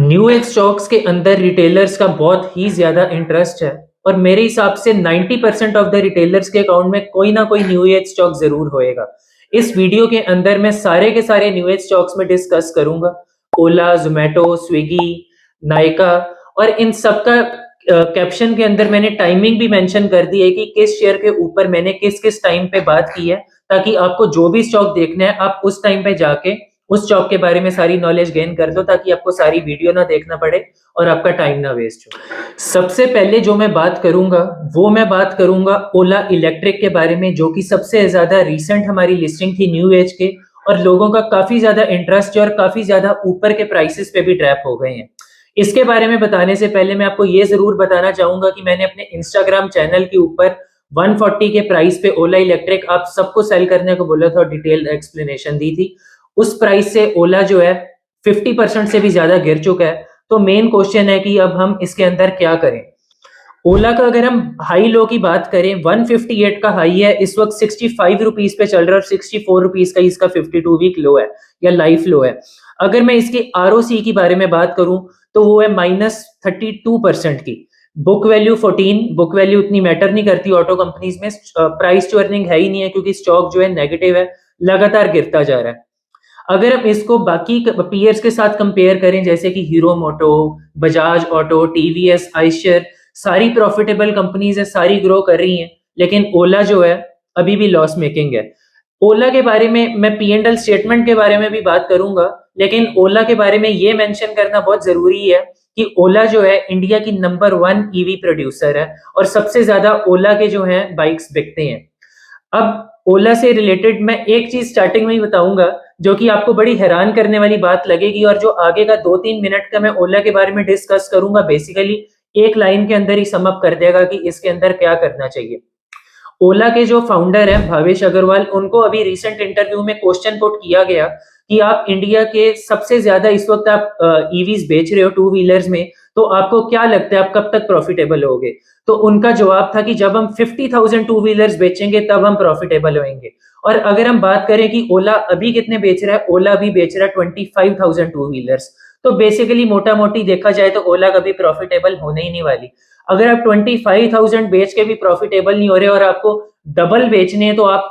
New age stocks के अंदर retailers का बहुत ही ज्यादा इंटरेस्ट है और मेरे हिसाब से 90% ऑफ द रिटेलर्स के अकाउंट में कोई ना कोई न्यू एज स्टॉक जरूर होएगा। इस वीडियो के अंदर मैं सारे के सारे न्यू एज स्टॉक्स में डिस्कस करूंगा। ओला, जोमेटो, स्विगी, नायका और इन सब का कैप्शन के अंदर मैंने टाइमिंग भी मेंशन कर दी है कि किस शेयर के ऊपर मैंने किस किस टाइम पे बात की है, ताकि आपको जो भी स्टॉक देखना है आप उस टाइम पे जाके उस स्टॉक के बारे में सारी नॉलेज गेन कर दो, ताकि आपको सारी वीडियो ना देखना पड़े और आपका टाइम ना वेस्ट हो। सबसे पहले जो मैं बात करूंगा वो मैं बात करूंगा ओला इलेक्ट्रिक के बारे में, जो कि सबसे ज्यादा रिसेंट हमारी लिस्टिंग थी न्यू एज के और लोगों का काफी ज्यादा इंटरेस्ट है और काफी ज्यादा ऊपर के प्राइसेस पे भी ट्रैप हो गए हैं। इसके बारे में बताने से पहले मैं आपको ये जरूर बताना चाहूंगा कि मैंने अपने इंस्टाग्राम चैनल के ऊपर 140 के प्राइस पे ओला इलेक्ट्रिक आप सबको सेल करने को बोला था और डिटेल्ड एक्सप्लेनेशन दी थी। उस प्राइस से ओला जो है 50% से भी ज्यादा गिर चुका है। तो मेन क्वेश्चन है कि अब हम इसके अंदर क्या करें। ओला का अगर हम हाई लो की बात करें, 158 का हाई है, इस वक्त 65 रुपीज पे चल रहा है और 64 रुपीज का इसका 52 वीक लो है या लाइफ लो है। अगर मैं इसकी आरओसी की बारे में बात करूं तो वो है -32% की। बुक वैल्यू 14, बुक वैल्यू उतनी मैटर नहीं करती ऑटो कंपनीज में, प्राइस टू अर्निंग है ही नहीं है क्योंकि स्टॉक जो है नेगेटिव है, लगातार गिरता जा रहा है। अगर हम इसको बाकी पीयर्स के साथ कंपेयर करें, जैसे कि हीरो मोटो, बजाज ऑटो, टीवीएस, आइशर, सारी प्रॉफिटेबल कंपनीज है, सारी ग्रो कर रही हैं, लेकिन ओला जो है अभी भी लॉस मेकिंग है। ओला के बारे में मैं P&L स्टेटमेंट के बारे में भी बात करूंगा, लेकिन ओला के बारे में ये मेंशन करना बहुत जरूरी है कि ओला जो है इंडिया की नंबर 1 ईवी प्रोड्यूसर है और सबसे ज्यादा ओला के जो है बाइक्स बिकते हैं। अब ओला से रिलेटेड मैं एक चीज स्टार्टिंग में ही बताऊंगा जो कि आपको बड़ी हैरान करने वाली बात लगेगी, और जो आगे का 2-3 मिनट का मैं ओला के बारे में डिस्कस करूंगा बेसिकली एक लाइन के अंदर ही समअप कर देगा कि इसके अंदर क्या करना चाहिए। ओला के जो फाउंडर हैं भावेश अग्रवाल, उनको अभी रिसेंट इंटरव्यू में क्वेश्चन पुट किया गया कि आप इंडिया के सबसे ज्यादा इस वक्त आप ईवीज बेच रहे हो टू व्हीलर्स में, तो आपको क्या लगता है आप कब तक प्रॉफिटेबल होगे। तो उनका जवाब था कि जब हम 50,000 टू व्हीलर्स बेचेंगे तब हम प्रॉफिटेबल होंगे। और अगर हम बात करें कि ओला अभी कितने बेच रहा है, ओला अभी बेच रहा है 25,000 टू व्हीलर्स। तो बेसिकली मोटा मोटी देखा जाए तो ओला कभी प्रॉफिटेबल होने ही नहीं वाली। अगर आप 25,000 बेच के भी प्रॉफिटेबल नहीं हो रहे और आपको डबल बेचने हैं तो आप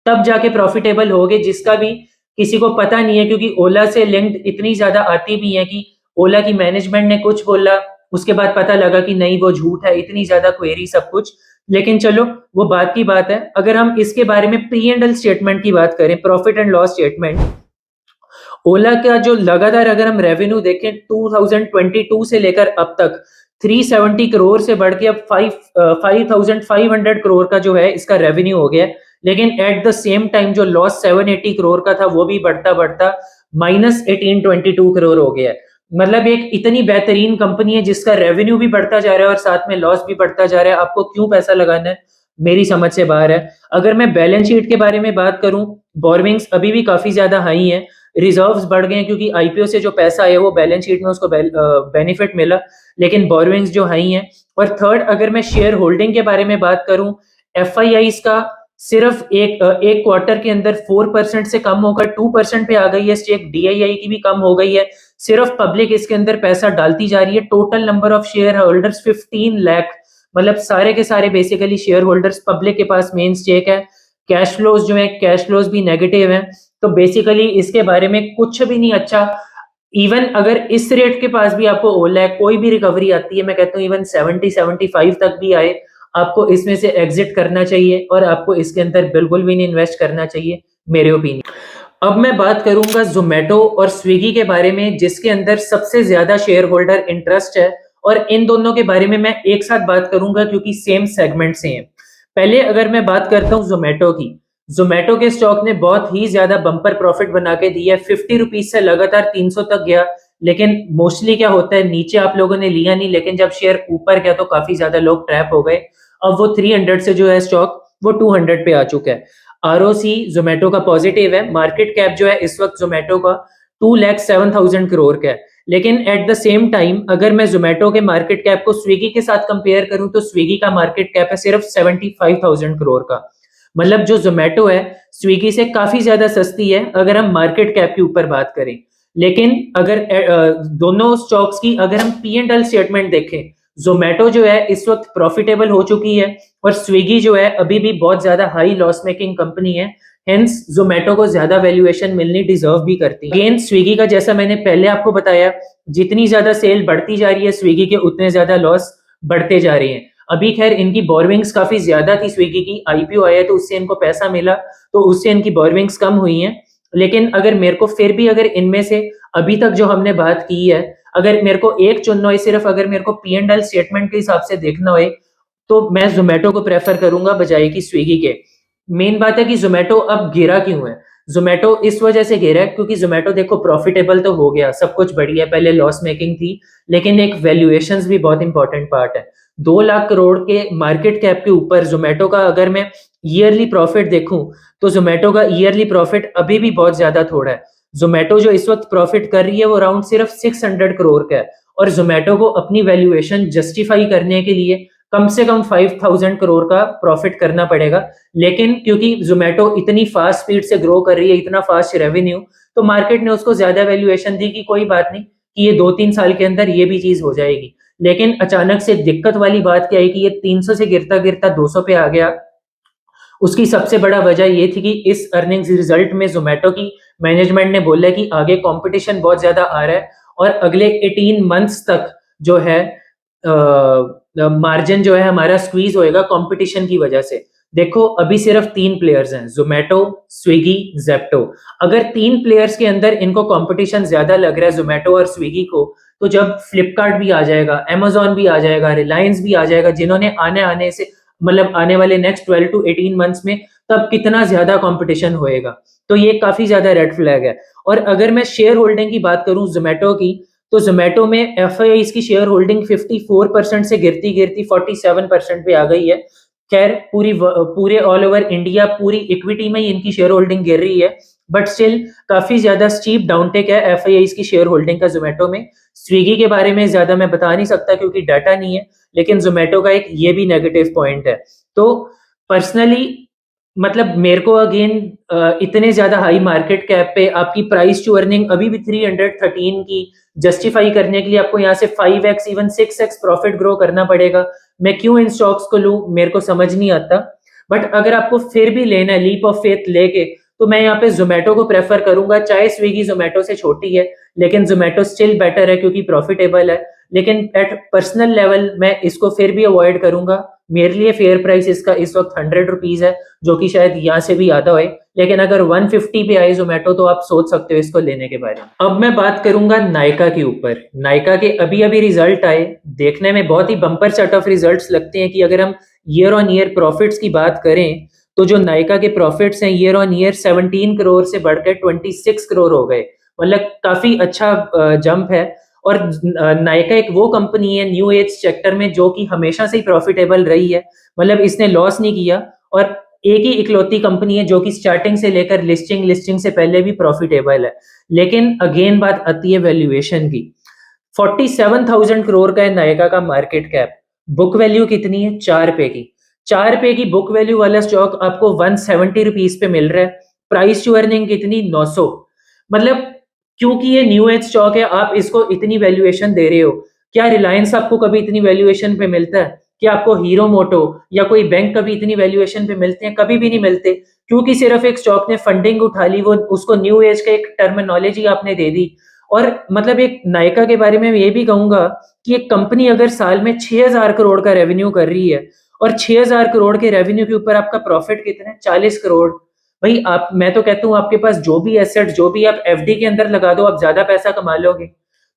तब जाके प्रॉफिटेबल होगे, जिसका भी किसी को पता नहीं है, क्योंकि ओला से लिंक्ड इतनी ज्यादा आती भी है कि ओला की मैनेजमेंट ने कुछ बोला, उसके बाद पता लगा कि नहीं वो झूठ है, इतनी ज्यादा क्वेरी सब कुछ। लेकिन चलो वो बात की बात है। अगर हम इसके बारे में P&L स्टेटमेंट की बात करें, प्रॉफिट एंड लॉस स्टेटमेंट, ओला का जो लगातार अगर हम रेवेन्यू देखें 2022 से लेकर अब तक 370 करोड़ से बढ़ के अब 5,500 करोड़ का जो है इसका रेवेन्यू हो गया। लेकिन एट द सेम टाइम जो लॉस 780 करोड़ का था वो भी बढ़ता बढ़ता -1822 करोड़ हो गया है। मतलब एक इतनी बेहतरीन कंपनी है जिसका रेवेन्यू भी बढ़ता जा रहा है और साथ में लॉस भी बढ़ता जा रहा है, आपको क्यों पैसा लगाना है, मेरी समझ से बाहर है। अगर मैं बैलेंस शीट के बारे में बात करूं, बोरविंग्स अभी भी काफी ज्यादा हाई है, रिजर्व्स बढ़ गए हैं क्योंकि आईपीओ से जो पैसा है वो बैलेंस शीट में उसको बेनिफिट मिला, लेकिन बोरविंग्स जो हाई हैं। और थर्ड, अगर मैं शेयर होल्डिंग के बारे में बात करूं, एफआईआईस का सिर्फ एक क्वार्टर के अंदर 4% से कम होकर 2% पे आ गई है स्टेक, डीआईआई की भी कम हो गई है। सिर्फ पब्लिक इसके अंदर पैसा डालती जा रही है। Total number of share holders 15 lakh, मतलब सारे के सारे बेसिकली शेयर होल्डर्स पब्लिक के पास मेन स्टेक है। कैश फ्लोज जो है, कैश फ्लोज भी नेगेटिव है। तो बेसिकली इसके बारे में कुछ भी नहीं अच्छा। इवन अगर इस रेट के पास भी आपको ओला है, कोई भी रिकवरी आती है, मैं कहता हूँ इवन 70-75 तक भी आए, आपको इसमें से एग्जिट करना चाहिए और आपको इसके अंदर बिल्कुल भी नहीं इन्वेस्ट करना चाहिए, मेरे ओपिनियन। अब मैं बात करूंगा जोमेटो और स्विगी के बारे में, जिसके अंदर सबसे ज्यादा शेयर होल्डर इंटरेस्ट है, और इन दोनों के बारे में मैं एक साथ बात करूंगा क्योंकि सेम सेगमेंट से हैं। पहले अगर मैं बात करता हूँ जोमेटो की, जोमेटो के स्टॉक ने बहुत ही ज्यादा बम्पर प्रॉफिट बना के दिया है। 50 रुपीज से लगातार 300 तक गया, लेकिन मोस्टली क्या होता है, नीचे आप लोगों ने लिया नहीं, लेकिन जब शेयर ऊपर गया तो काफी ज्यादा लोग ट्रैप हो गए। अब वो 300 से जो है स्टॉक वो 200 पे आ चुका है। आरओसी जोमेटो का पॉजिटिव है। मार्केट कैप जो है इस वक्त जोमेटो का 2,07,000 करोड़ का है। लेकिन एट द सेम टाइम अगर मैं जोमेटो के मार्केट कैप को स्विगी के साथ कंपेयर करूं तो स्विगी का मार्केट कैप है सिर्फ 75,000 करोड़ का। मतलब जो जोमेटो है स्विगी से काफी ज्यादा सस्ती है अगर हम मार्केट कैप के ऊपर बात करें। लेकिन अगर दोनों स्टॉक्स की अगर हम पी एंड एल स्टेटमेंट देखें, जोमेटो जो है इस वक्त प्रॉफिटेबल हो चुकी है और स्विगी जो है अभी भी बहुत ज्यादा हाई लॉस मेकिंग कंपनी है। हेंस जोमेटो को ज्यादा वैल्यूएशन मिलनी डिजर्व भी करती है। अगेन स्विगी का जैसा मैंने पहले आपको बताया, जितनी ज्यादा सेल बढ़ती जा रही है स्विगी के, उतने ज्यादा लॉस बढ़ते जा रहे हैं। अभी खैर इनकी बोरविंग्स काफी ज्यादा थी, स्विगी की आईपीओ आया तो उससे इनको पैसा मिला, तो उससे इनकी बोरविंग्स कम हुई हैं। लेकिन अगर मेरे को फिर भी अगर इनमें से अभी तक जो हमने बात की है, अगर मेरे को एक चुनना हो, सिर्फ अगर मेरे को पी एंड एल स्टेटमेंट के हिसाब से देखना हो, तो मैं जोमेटो को प्रेफर करूंगा बजाय की स्विगी के। मेन बात है कि जोमेटो अब गिरा क्यों है। जोमेटो इस वजह से गिरा है क्योंकि जोमेटो देखो प्रॉफिटेबल तो हो गया, सब कुछ बढ़िया, पहले लॉस मेकिंग थी, लेकिन एक वैल्यूएशंस भी बहुत इंपॉर्टेंट पार्ट है। 2 लाख करोड़ के मार्केट कैप के ऊपर जोमेटो का अगर मैं ईयरली प्रॉफिट देखूं, तो जोमेटो का ईयरली प्रॉफिट अभी भी बहुत ज्यादा थोड़ा है। जोमेटो जो इस वक्त प्रॉफिट कर रही है वो अराउंड सिर्फ 600 करोड़ का है, और जोमेटो को अपनी वैल्यूएशन जस्टिफाई करने के लिए कम से कम 5000 करोड़ का प्रॉफिट करना पड़ेगा। लेकिन क्योंकि जोमेटो इतनी फास्ट स्पीड से ग्रो कर रही है, इतना फास्ट रेवेन्यू, तो मार्केट ने उसको ज्यादा वैल्यूएशन दी कि कोई बात नहीं कि ये 2-3 साल के अंदर ये भी चीज हो जाएगी। लेकिन अचानक से दिक्कत वाली बात क्या है कि ये 300 से गिरता गिरता 200 पे आ गया। उसकी सबसे बड़ा वजह ये थी कि इस अर्निंग्स रिजल्ट में जोमेटो की मैनेजमेंट ने बोला कि आगे कंपटीशन बहुत ज्यादा आ रहा है और अगले 18 मंथ्स तक जो है मार्जिन जो है हमारा स्क्वीज होएगा कंपटीशन की वजह से। देखो अभी सिर्फ 3 प्लेयर्स हैं, जोमेटो, स्विगी, जेप्टो। अगर 3 प्लेयर्स के अंदर इनको कंपटीशन ज्यादा लग रहा है जोमेटो और स्विगी को, तो जब फ्लिपकार्ट भी आ जाएगा, अमेजोन भी आ जाएगा, रिलायंस भी आ जाएगा, जिन्होंने आने आने से मतलब आने वाले नेक्स्ट 12 टू 18 मंथ्स में, तब कितना ज्यादा कंपटीशन होएगा। तो ये काफी ज्यादा रेड फ्लैग है। और अगर मैं शेयर होल्डिंग की बात करूं जोमेटो की, तो जोमेटो में एफ की शेयर होल्डिंग 54% से गिरती गिरती 47% पे आ गई है। खैर पूरे ऑल ओवर इंडिया पूरी इक्विटी में ही इनकी शेयर होल्डिंग गिर रही है, बट स्टिल काफी ज्यादा स्टीप डाउनटेक है एफ की शेयर होल्डिंग का जोमेटो में। स्विगी के बारे में ज्यादा मैं बता नहीं सकता क्योंकि डाटा नहीं है, लेकिन जोमेटो का एक ये भी नेगेटिव पॉइंट है। तो पर्सनली मतलब मेरे को अगेन इतने ज्यादा हाई मार्केट कैप पे आपकी प्राइस टू अर्निंग अभी भी 313 की जस्टिफाई करने के लिए आपको यहाँ से 5x even 6x profit grow करना पड़ेगा। मैं क्यों इन स्टॉक्स को लूं मेरे को समझ नहीं आता। बट अगर आपको फिर भी लेना है लीप ऑफ फेथ लेके, तो मैं यहाँ पे जोमेटो को प्रेफर करूंगा। चाहे स्विगी जोमेटो से छोटी है, लेकिन जोमेटो स्टिल बेटर है क्योंकि प्रॉफिटेबल है। लेकिन एट पर्सनल लेवल मैं इसको फिर भी अवॉइड करूंगा। मेरे लिए फेयर प्राइस इसका इस वक्त 100 रुपीज है, जो कि शायद यहाँ से भी ज्यादा है। लेकिन अगर 150 पे आए जोमेटो, तो आप सोच सकते हो इसको लेने के बारे में। अब मैं बात करूंगा नायका के ऊपर। नायका के अभी अभी रिजल्ट आए, देखने में बहुत ही बम्पर सेट ऑफ रिजल्ट्स लगते हैं कि अगर हम ईयर ऑन ईयर प्रॉफिट्स की बात करें, तो जो नायका के प्रॉफिट्स हैं ईयर ऑन ईयर 17 करोड़ से बढ़कर 26 करोड़ हो गए। मतलब काफी अच्छा जंप है। और नायका एक वो कंपनी है न्यू एज सेक्टर में जो कि हमेशा से ही प्रॉफिटेबल रही है, मतलब इसने लॉस नहीं किया। और एक ही इकलौती कंपनी है जो कि स्टार्टिंग से लेकर लिस्टिंग से पहले भी प्रॉफिटेबल है। लेकिन अगेन बात आती है वैल्यूएशन की। 47,000 करोड़ का है नायका का मार्केट कैप। बुक वैल्यू कितनी है? 4 रुपए की। 4 रुपए की बुक वैल्यू वाला स्टॉक आपको 170 रुपीज पे मिल रहा है। प्राइस टू अर्निंग कितनी? 900। मतलब क्योंकि ये न्यू एज स्टॉक है आप इसको इतनी वैल्यूएशन दे रहे हो। क्या रिलायंस आपको कभी इतनी वैल्यूएशन पे मिलता है? क्या आपको हीरो मोटो या कोई बैंक कभी इतनी वैल्यूएशन पे मिलते हैं? कभी भी नहीं मिलते, क्योंकि सिर्फ एक स्टॉक ने फंडिंग उठा ली, वो उसको न्यू एज का एक टर्मिनोलॉजी आपने दे दी। और मतलब एक नायका के बारे में ये भी कहूंगा कि एक कंपनी अगर साल में 6000 करोड़ का रेवेन्यू कर रही है, और 6000 करोड़ के रेवेन्यू के ऊपर आपका प्रॉफिट कितना है? 40 करोड़। भाई आप, मैं तो कहता हूँ आपके पास जो भी एसेट, जो भी आप एफडी के अंदर लगा दो, आप ज्यादा पैसा कमा लोगे।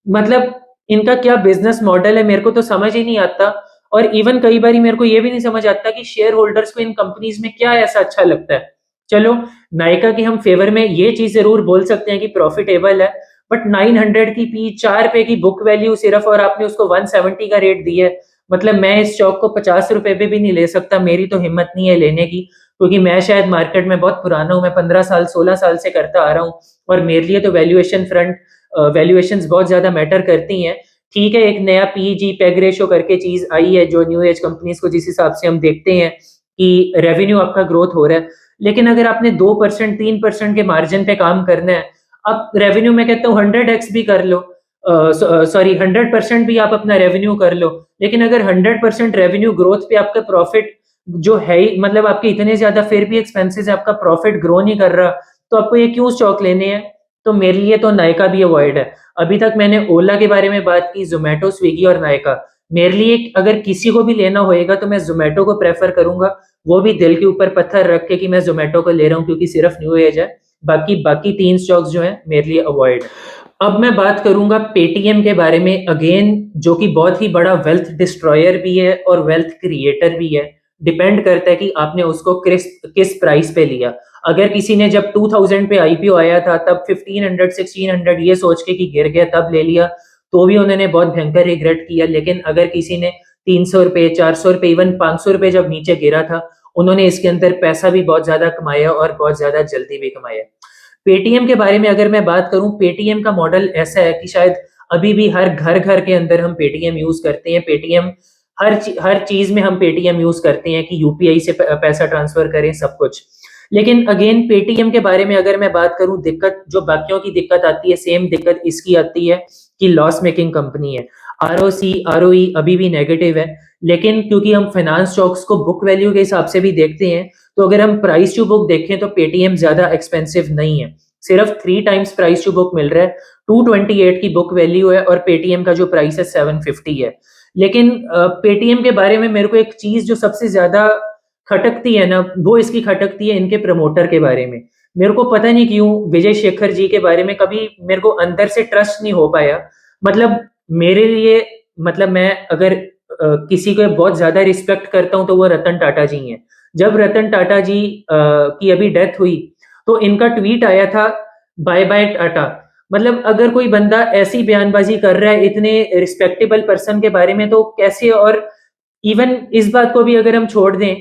मतलब इनका क्या बिजनेस मॉडल है मेरे को तो समझ ही नहीं आता। और इवन कई बार मेरे को ये भी नहीं समझ आता कि शेयर होल्डर्स को इन कंपनीज में क्या ऐसा अच्छा लगता है। चलो नायका की हम फेवर में ये चीज जरूर बोल सकते हैं कि प्रॉफिटेबल है, बट 900 की पी, 4 रुपए की बुक वैल्यू सिर्फ, और आपने उसको 170 का रेट दिया है। मतलब मैं इस स्टॉक को 50 रुपए पे भी नहीं ले सकता, मेरी तो हिम्मत नहीं है लेने की, क्योंकि मैं शायद मार्केट में बहुत पुराना हूँ, मैं 15 साल 16 साल से करता आ रहा हूँ, और मेरे लिए तो वैल्यूएशंस बहुत ज्यादा मैटर करती हैं। ठीक है, एक नया पीजी पेग रेशो करके चीज आई है जो न्यू एज कंपनीज को, जिस हिसाब से हम देखते हैं कि रेवेन्यू आपका ग्रोथ हो रहा है, लेकिन अगर आपने 2% 3% के मार्जिन पे काम करना है, आप रेवेन्यू में कहता हूँ 100x भी कर लो, सॉरी 100% भी आप अपना रेवेन्यू कर लो, लेकिन अगर 100% रेवेन्यू ग्रोथ पे आपका प्रॉफिट जो है ही, मतलब आपके इतने ज्यादा फिर भी एक्सपेंसेस आपका प्रॉफिट ग्रो नहीं कर रहा, तो आपको ये क्यों स्टॉक लेने हैं? तो मेरे लिए तो नायका भी अवॉइड है। अभी तक मैंने ओला के बारे में बात की, जोमेटो, स्विगी और नायका। मेरे लिए अगर किसी को भी लेना होएगा तो मैं जोमेटो को प्रेफर करूंगा, वो भी दिल के ऊपर पत्थर रख के कि मैं जोमेटो को ले रहा हूँ क्योंकि सिर्फ न्यू एज है। बाकी बाकी तीन स्टॉक्स जो हैं मेरे लिए अवॉइड। अब मैं बात करूंगा पेटीएम के बारे में अगेन, जो कि बहुत ही बड़ा वेल्थ डिस्ट्रॉयर भी है और वेल्थ क्रिएटर भी है। डिपेंड करता है कि आपने उसको किस प्राइस पे लिया। अगर किसी ने जब 2000 पे आईपीओ आया था तब 1500 1600 ये सोच के कि गिर गया तब ले लिया, तो भी उन्होंने बहुत भयंकर रिग्रेट किया। लेकिन अगर किसी ने 300 रुपए, 400 रुपए, इवन 500 रुपए जब नीचे गिरा था, उन्होंने इसके अंदर पैसा भी बहुत ज्यादा कमाया और बहुत ज्यादा जल्दी भी कमाया। पेटीएम के बारे में अगर मैं बात करूं, पेटीएम का मॉडल ऐसा है कि शायद अभी भी हर घर घर के अंदर हम पेटीएम यूज करते हैं। पेटीएम हर चीज में हम पेटीएम यूज करते हैं कि यूपीआई से पैसा ट्रांसफर करें, सब कुछ। लेकिन अगेन पेटीएम के बारे में अगर मैं बात करूं, दिक्कत जो बाकियों की दिक्कत आती है, सेम दिक्कत इसकी आती है कि लॉस मेकिंग कंपनी है। आरओसी आरओई अभी भी नेगेटिव है, लेकिन क्योंकि हम फाइनेंस स्टॉक्स को बुक वैल्यू के हिसाब से भी देखते हैं, तो अगर हम प्राइस टू बुक देखें तो पेटीएम ज्यादा एक्सपेंसिव नहीं है। सिर्फ 3 टाइम्स प्राइस टू बुक मिल रहा है। 228 की बुक वैल्यू है और पेटीएम का जो प्राइस है 750 है। लेकिन पेटीएम के बारे में मेरे को एक चीज जो सबसे ज्यादा खटकती है ना, वो इसकी खटकती है इनके प्रमोटर के बारे में। मेरे को पता नहीं क्यों विजय शेखर जी के बारे में कभी मेरे को अंदर से ट्रस्ट नहीं हो पाया। मतलब मेरे लिए, मतलब मैं अगर किसी को बहुत ज्यादा रिस्पेक्ट करता हूं तो वो रतन टाटा जी हैं। जब रतन टाटा जी की अभी डेथ हुई तो इनका ट्वीट आया था, बाय बाय टाटा। मतलब अगर कोई बंदा ऐसी बयानबाजी कर रहा है इतने रिस्पेक्टेबल पर्सन के बारे में, तो कैसे? और इवन इस बात को भी अगर हम छोड़ दें,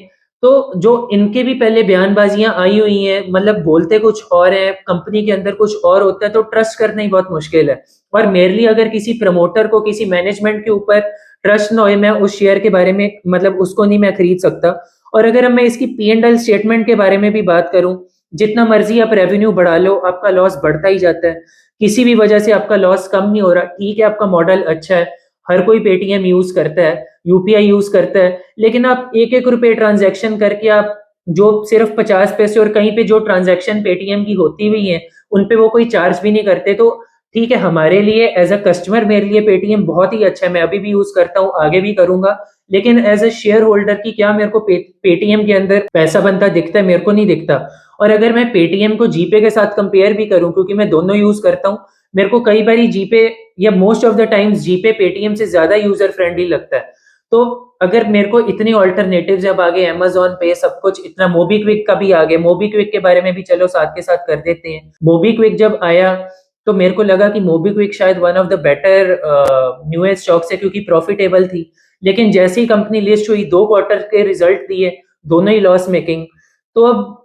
तो जो इनके भी पहले बयानबाजियां आई हुई हैं, मतलब बोलते कुछ और है, कंपनी के अंदर कुछ और होता है, तो ट्रस्ट करना ही बहुत मुश्किल है। और मेरे लिए अगर किसी प्रमोटर को, किसी मैनेजमेंट के ऊपर ट्रस्ट ना हो, मैं उस शेयर के बारे में, मतलब उसको नहीं मैं खरीद सकता। और अगर मैं इसकी पी एंड एल स्टेटमेंट के बारे में भी बात करूं, जितना मर्जी आप रेवेन्यू बढ़ा लो, आपका लॉस बढ़ता ही जाता है। किसी भी वजह से आपका लॉस कम नहीं हो रहा। ठीक है, आपका मॉडल अच्छा है, हर कोई पेटीएम यूज करता है, यूपीआई यूज करता है, लेकिन आप एक एक रुपए ट्रांजैक्शन करके आप जो सिर्फ 50 पैसे, और कहीं पे जो ट्रांजैक्शन पेटीएम की होती भी है उन पे वो कोई चार्ज भी नहीं करते। तो ठीक है, हमारे लिए एज अ कस्टमर मेरे लिए पेटीएम बहुत ही अच्छा है, मैं अभी भी यूज करता हूँ, आगे भी करूंगा। लेकिन एज अ शेयर होल्डर की क्या मेरे को पेटीएम के अंदर पैसा बनता दिखता है? मेरे को नहीं दिखता। और अगर मैं पेटीएम को जीपे के साथ कंपेयर भी करूं, क्योंकि मैं दोनों यूज करता हूं, मेरे को कई बार जीपे, या most of the times GPay Paytm से ज्यादा यूजर फ्रेंडली लगता है। तो अगर मेरे को इतने ऑल्टरनेटिव्स अब आ गए, अमेजोन पे सब कुछ इतना, मोबीक्विक का भी आ गया, मोबीक्विक के बारे में भी चलो साथ के साथ कर देते हैं। मोबीक्विक जब आया तो मेरे को लगा कि मोबीक्विक शायद one of the better newest stocks है, क्योंकि प्रॉफिटेबल थी। लेकिन जैसे ही कंपनी लिस्ट हुई, 2 क्वार्टर के रिजल्ट दिए, दोनों ही लॉस मेकिंग। तो अब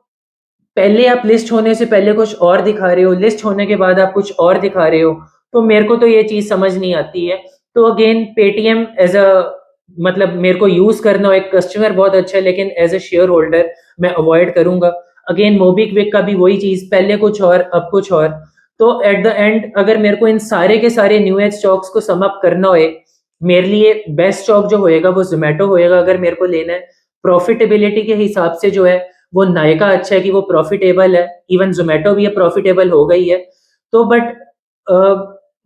पहले आप लिस्ट होने से पहले कुछ और दिखा रहे हो, लिस्ट होने के बाद आप कुछ और दिखा रहे हो, तो मेरे को तो ये चीज समझ नहीं आती है। तो अगेन पेटीएम एज अ, मतलब मेरे को यूज करना हो एक कस्टमर बहुत अच्छा है, लेकिन एज अ शेयर होल्डर मैं अवॉइड करूंगा। अगेन मोबीक्विक का भी वही चीज, पहले कुछ और अब कुछ और। तो एट द एंड अगर मेरे को इन सारे के सारे न्यू एज स्टॉक्स को सम अप करना हो, मेरे लिए बेस्ट स्टॉक जो होएगा वो जोमेटो होएगा अगर मेरे को लेना है। प्रॉफिटेबिलिटी के हिसाब से जो है वो नायका अच्छा है कि वो प्रॉफिटेबल है, इवन जोमेटो भी है, प्रॉफिटेबल हो गई है। तो बट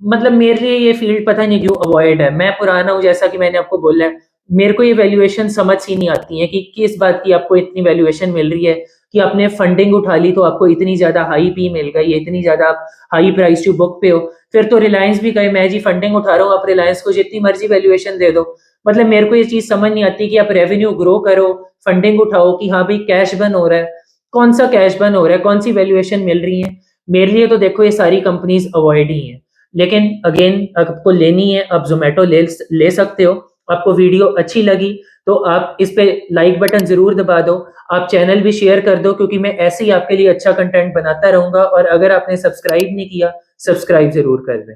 मतलब मेरे लिए ये फील्ड पता नहीं क्यों अवॉइड है। मैं पुराना हूँ, जैसा कि मैंने आपको बोला है, मेरे को ये वैल्यूएशन समझ ही नहीं आती है कि किस बात की आपको इतनी वैल्यूएशन मिल रही है कि आपने फंडिंग उठा ली तो आपको इतनी ज्यादा हाई पी मिल गई है, इतनी ज्यादा आप हाई प्राइस टू बुक पे हो। फिर तो रिलायंस भी कहे मैं जी फंडिंग उठा रहा हूँ, आप रिलायंस को जितनी मर्जी वैल्यूएशन दे दो। मतलब मेरे को ये चीज समझ नहीं आती कि आप रेवेन्यू ग्रो करो, फंडिंग उठाओ, कि हाँ भाई कैश बर्न हो रहा है। कौन सा कैश बर्न हो रहा है? कौन सी वैल्यूएशन मिल रही है? मेरे लिए तो देखो ये सारी कंपनीज अवॉइड ही हैं। लेकिन अगेन आपको लेनी है, आप जोमेटो ले सकते हो। आपको वीडियो अच्छी लगी तो आप इस पे लाइक बटन जरूर दबा दो। आप चैनल भी शेयर कर दो, क्योंकि मैं ऐसे ही आपके लिए अच्छा कंटेंट बनाता रहूंगा। और अगर आपने सब्सक्राइब नहीं किया, सब्सक्राइब जरूर कर दें।